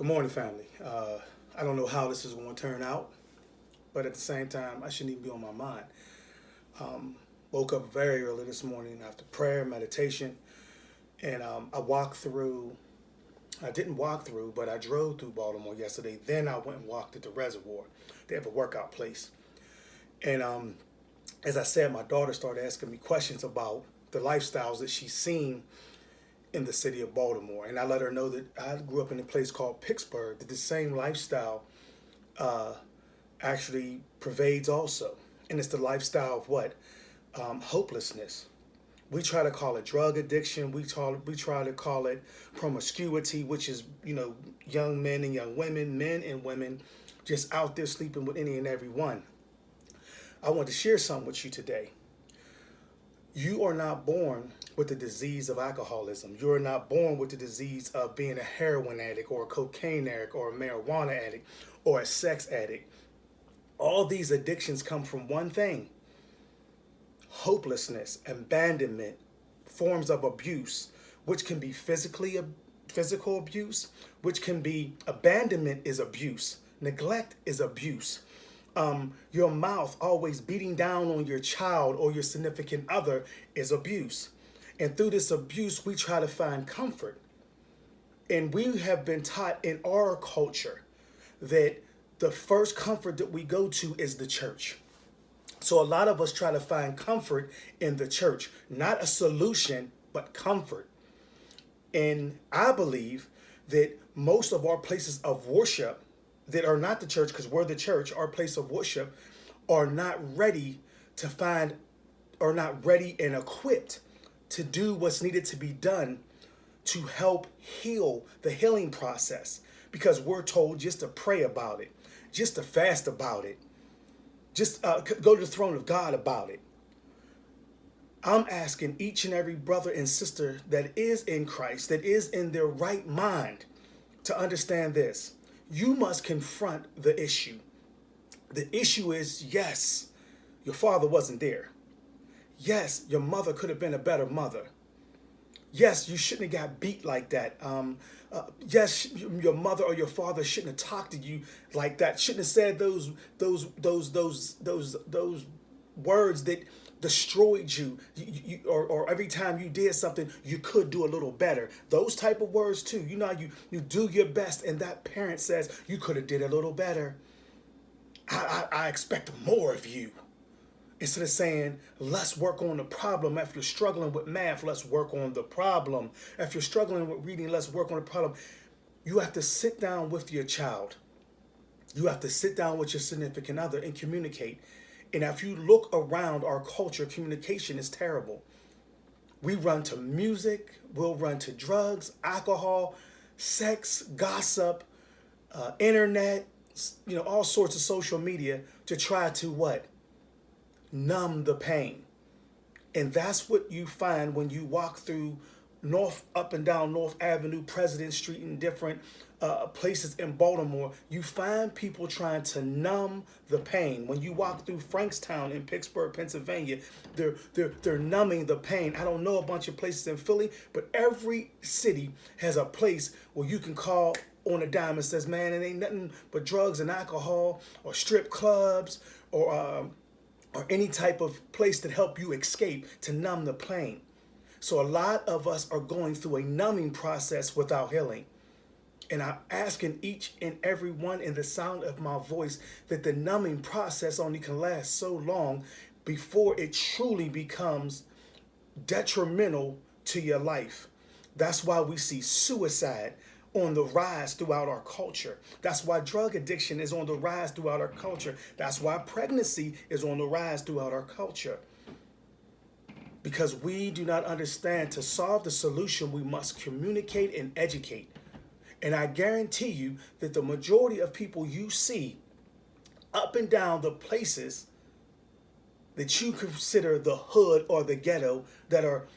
Good morning, family. I don't know how this is going to turn out, but at the same time, I shouldn't even be on my mind. Woke up very early this morning after prayer, meditation, and I didn't walk through, but I drove through Baltimore yesterday. Then I went and walked at the reservoir. They have a workout place. And as I said, my daughter started asking me questions about the lifestyles that she's seen in the city of Baltimore. And I let her know that I grew up in a place called Pittsburgh, that the same lifestyle actually pervades also. And it's the lifestyle of what? Hopelessness. We try to call it drug addiction. We try to call it promiscuity, which is, young men and young women, men and women, just out there sleeping with any and every one. I want to share something with you today. You are not born with the disease of alcoholism. You are not born with the disease of being a heroin addict or a cocaine addict or a marijuana addict or a sex addict. All these addictions come from one thing: hopelessness, abandonment, forms of abuse, which can be physical abuse, which can be abandonment is abuse, neglect is abuse. Your mouth always beating down on your child or your significant other is abuse. And through this abuse, we try to find comfort. And we have been taught in our culture that the first comfort that we go to is the church. So a lot of us try to find comfort in the church, not a solution, but comfort. And I believe that most of our places of worship that are not the church, because we're the church, our place of worship, are not ready to find, are not ready and equipped to do what's needed to be done to help heal the healing process. Because we're told just to pray about it, just to fast about it, just go to the throne of God about it. I'm asking each and every brother and sister that is in Christ, that is in their right mind, to understand this. You must confront the issue. The issue is, yes, your father wasn't there. Yes, your mother could have been a better mother. Yes, you shouldn't have got beat like that. Yes, your mother or your father shouldn't have talked to you like that. Shouldn't have said those words that destroyed you. Or every time you did something, you could do a little better. Those type of words too. You know, you do your best, and that parent says you could have did a little better. I expect more of you. Instead of saying, let's work on the problem. If you're struggling with math, let's work on the problem. If you're struggling with reading, let's work on the problem. You have to sit down with your child. You have to sit down with your significant other and communicate. And if you look around our culture, communication is terrible. We run to music, we'll run to drugs, alcohol, sex, gossip, internet, all sorts of social media to try to what? Numb the pain. And that's what you find when you walk through up and down North Avenue, President Street, and different places in Baltimore. You find people trying to numb the pain. When you walk through Frankstown in Pittsburgh, Pennsylvania, they're numbing the pain. I don't know a bunch of places in Philly, but every city has a place where you can call on a dime and says, man, it ain't nothing but drugs and alcohol or strip clubs or any type of place that help you escape to numb the pain. So a lot of us are going through a numbing process without healing. And I'm asking each and every one in the sound of my voice that the numbing process only can last so long before it truly becomes detrimental to your life. That's why we see suicide on the rise throughout our culture. That's why drug addiction is on the rise throughout our culture. That's why pregnancy is on the rise throughout our culture. Because we do not understand, to solve the solution, we must communicate and educate. And I guarantee you that the majority of people you see up and down the places that you consider the hood or the ghetto that are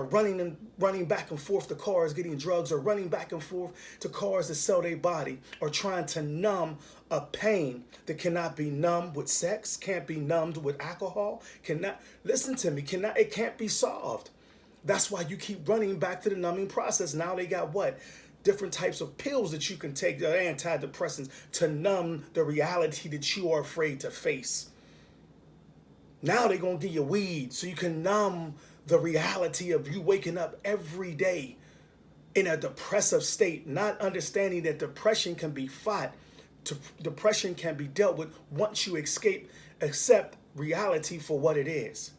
running back and forth to cars getting drugs, or running back and forth to cars to sell their body, or trying to numb a pain that cannot be numbed with sex, can't be numbed with alcohol, it can't be solved. That's why you keep running back to the numbing process. Now they got what? different types of pills that you can take, the antidepressants, to numb the reality that you are afraid to face. Now they're going to give you weed so you can numb the reality of you waking up every day in a depressive state, not understanding that depression can be fought. Depression can be dealt with once you accept reality for what it is.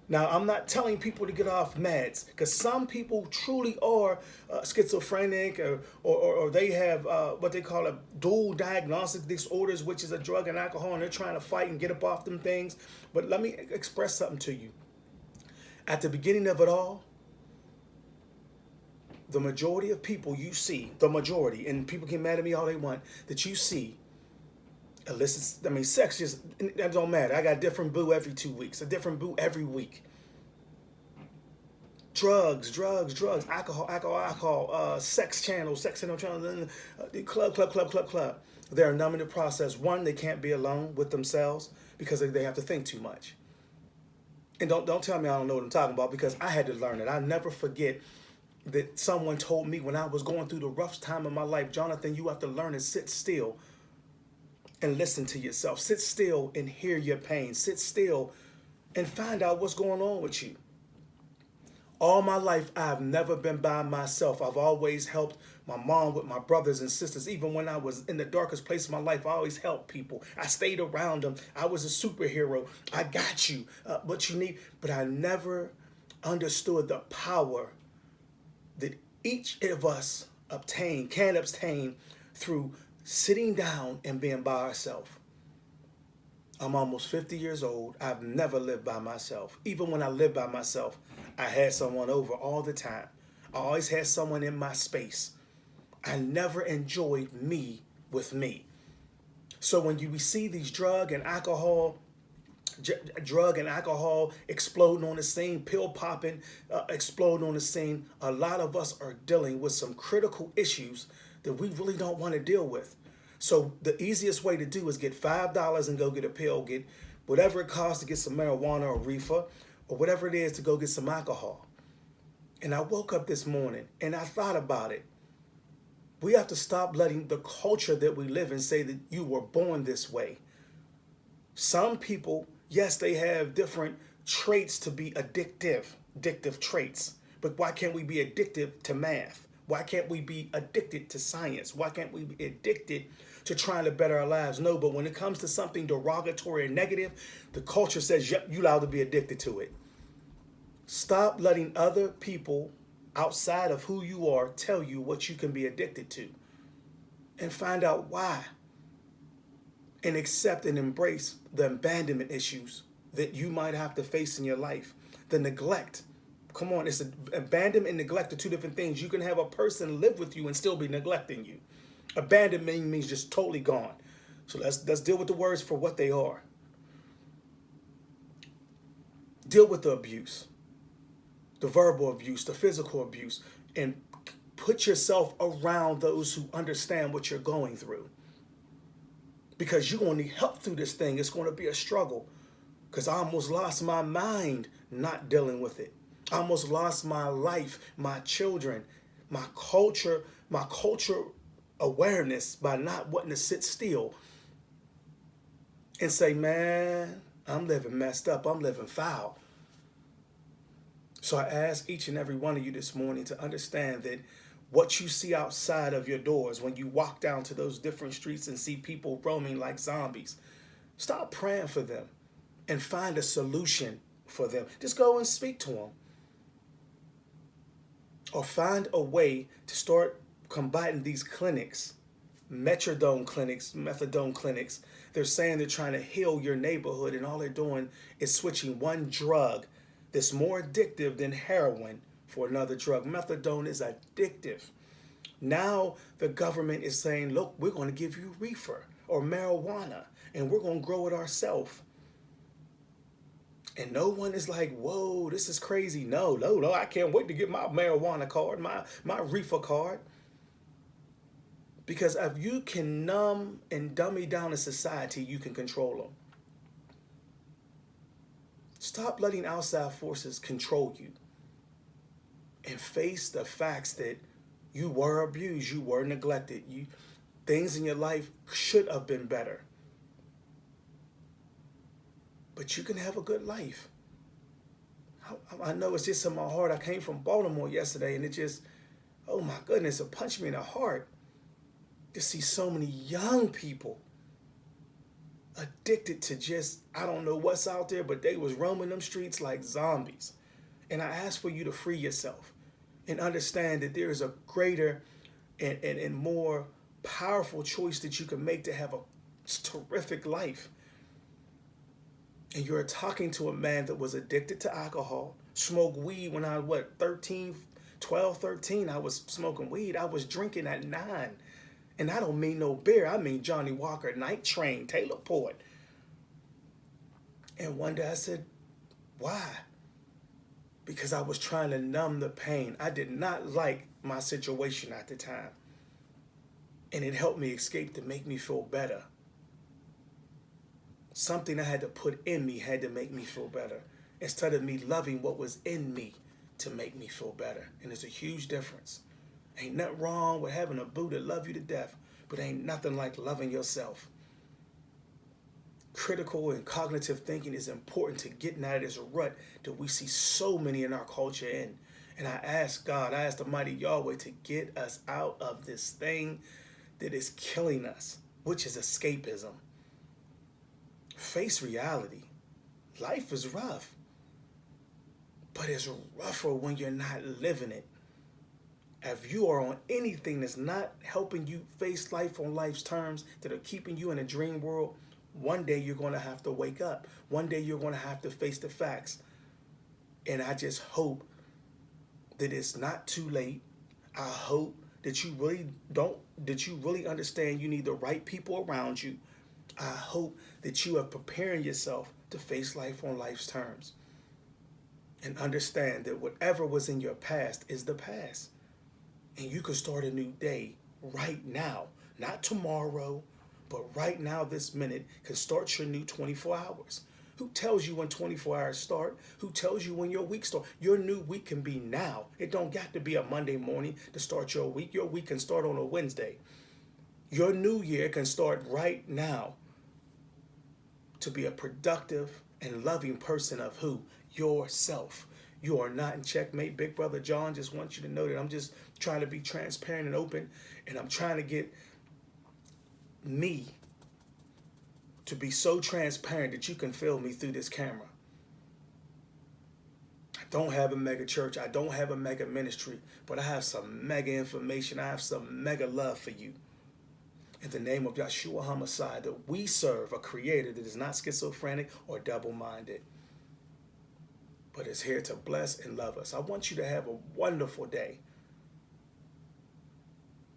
Now, I'm not telling people to get off meds, because some people truly are schizophrenic, or they have what they call a dual diagnostic disorders, which is a drug and alcohol, and they're trying to fight and get up off them things. But let me express something to you. At the beginning of it all, the majority of people you see, the majority, and people get mad at me all they want, that you see sex just, that don't matter. I got a different boo every 2 weeks, a different boo every week. Drugs, alcohol, sex channels, club. They're numbing the process. One, they can't be alone with themselves because they have to think too much. And don't tell me I don't know what I'm talking about, because I had to learn it. I never forget that someone told me when I was going through the rough time of my life, Jonathan, you have to learn to sit still and listen to yourself. Sit still and hear your pain. Sit still and find out what's going on with you. All my life, I've never been by myself. I've always helped my mom with my brothers and sisters. Even when I was in the darkest place of my life, I always helped people. I stayed around them. I was a superhero. I got you. What you need. But I never understood the power that each of us can obtain through sitting down and being by ourselves. I'm almost 50 years old. I've never lived by myself. Even when I lived by myself, I had someone over all the time. I always had someone in my space. I never enjoyed me with me. So when we see these drug and alcohol exploding on the scene, pill popping, exploding on the scene, a lot of us are dealing with some critical issues that we really don't want to deal with. So the easiest way to do is get $5 and go get a pill, get whatever it costs to get some marijuana or reefer, or whatever it is to go get some alcohol. And I woke up this morning and I thought about it. We have to stop letting the culture that we live in say that you were born this way. Some people, yes, they have different traits to be addictive traits. But why can't we be addicted to math? Why can't we be addicted to science? Why can't we be addicted to trying to better our lives? No, but when it comes to something derogatory or negative, the culture says, yep, you're allowed to be addicted to it. Stop letting other people outside of who you are tell you what you can be addicted to, and find out why, and accept and embrace the abandonment issues that you might have to face in your life. The neglect. Come on, abandonment and neglect are two different things. You can have a person live with you and still be neglecting you. Abandonment means just totally gone. So let's deal with the words for what they are. Deal with the abuse, the verbal abuse, the physical abuse, and put yourself around those who understand what you're going through. Because you're going to need help through this thing. It's going to be a struggle. Because I almost lost my mind not dealing with it. I almost lost my life, my children, my culture awareness by not wanting to sit still and say, man, I'm living messed up. I'm living foul. So I ask each and every one of you this morning to understand that what you see outside of your doors, when you walk down to those different streets and see people roaming like zombies, stop praying for them and find a solution for them. Just go and speak to them. Or find a way to start combating these clinics, methadone clinics. They're saying they're trying to heal your neighborhood, and all they're doing is switching one drug that's more addictive than heroin for another drug. Methadone is addictive. Now the government is saying, look, we're going to give you reefer or marijuana, and we're going to grow it ourselves. And no one is like, whoa, this is crazy. No, I can't wait to get my marijuana card, my reefer card. Because if you can numb and dummy down a society, you can control them. Stop letting outside forces control you. And face the facts that You were abused. You were neglected. Things in your life should have been better. But you can have a good life. I know it's just in my heart. I came from Baltimore yesterday, and it just, oh my goodness, it punched me in the heart to see so many young people addicted to just, I don't know what's out there, but they was roaming them streets like zombies. And I ask for you to free yourself and understand that there is a greater and more powerful choice that you can make to have a terrific life. And you're talking to a man that was addicted to alcohol, smoked weed when I was, 12, 13. I was smoking weed. I was drinking at 9. And I don't mean no beer. I mean Johnny Walker, Night Train, Taylor Port. And one day I said, why? Because I was trying to numb the pain. I did not like my situation at the time. And it helped me escape to make me feel better. Something I had to put in me had to make me feel better, instead of me loving what was in me to make me feel better. And there's a huge difference. Ain't nothing wrong with having a boo that love you to death, but ain't nothing like loving yourself. Critical and cognitive thinking is important to getting out of this rut that we see so many in our culture in. And I ask God, I ask the mighty Yahweh to get us out of this thing that is killing us, which is escapism. Face reality. Life is rough, but it's rougher when you're not living it. If you are on anything that's not helping you face life on life's terms, that are keeping you in a dream world, one day you're going to have to wake up. One day you're going to have to face the facts. And I just hope that it's not too late. I hope that you really understand you need the right people around you. I hope that you are preparing yourself to face life on life's terms. And understand that whatever was in your past is the past. And you can start a new day right now. Not tomorrow, but right now, this minute, can start your new 24 hours. Who tells you when 24 hours start? Who tells you when your week starts? Your new week can be now. It don't got to be a Monday morning to start your week. Your week can start on a Wednesday. Your new year can start right now to be a productive and loving person of who? Yourself. You are not in checkmate. Big brother John just wants you to know that I'm just trying to be transparent and open, and I'm trying to get me to be so transparent that you can feel me through this camera. I don't have a mega church. I don't have a mega ministry, but I have some mega information. I have some mega love for you. In the name of Yahshua HaMashiach, that we serve a creator that is not schizophrenic or double-minded, but is here to bless and love us. I want you to have a wonderful day.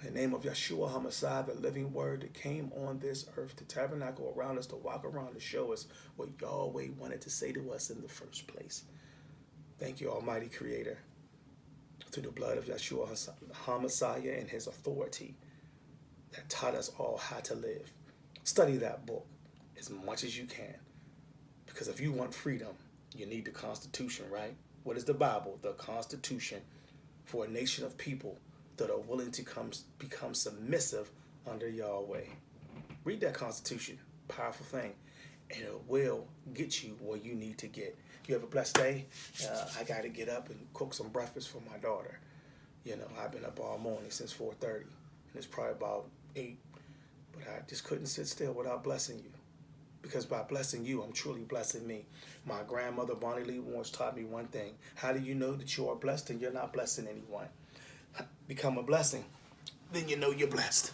In the name of Yahshua HaMashiach, the living word that came on this earth to tabernacle around us, to walk around, to show us what Yahweh wanted to say to us in the first place. Thank you, Almighty Creator, through the blood of Yahshua HaMashiach and his authority that taught us all how to live. Study that book as much as you can, because if you want freedom, you need the Constitution, right? What is the Bible? The Constitution for a nation of people that are willing to become submissive under Yahweh. Read that Constitution. Powerful thing. And it will get you where you need to get. You have a blessed day. I got to get up and cook some breakfast for my daughter. I've been up all morning since 4:30. And it's probably about 8. But I just couldn't sit still without blessing you. Because by blessing you, I'm truly blessing me. My grandmother, Bonnie Lee, once taught me one thing. How do you know that you are blessed and you're not blessing anyone? Become a blessing. Then you know you're blessed.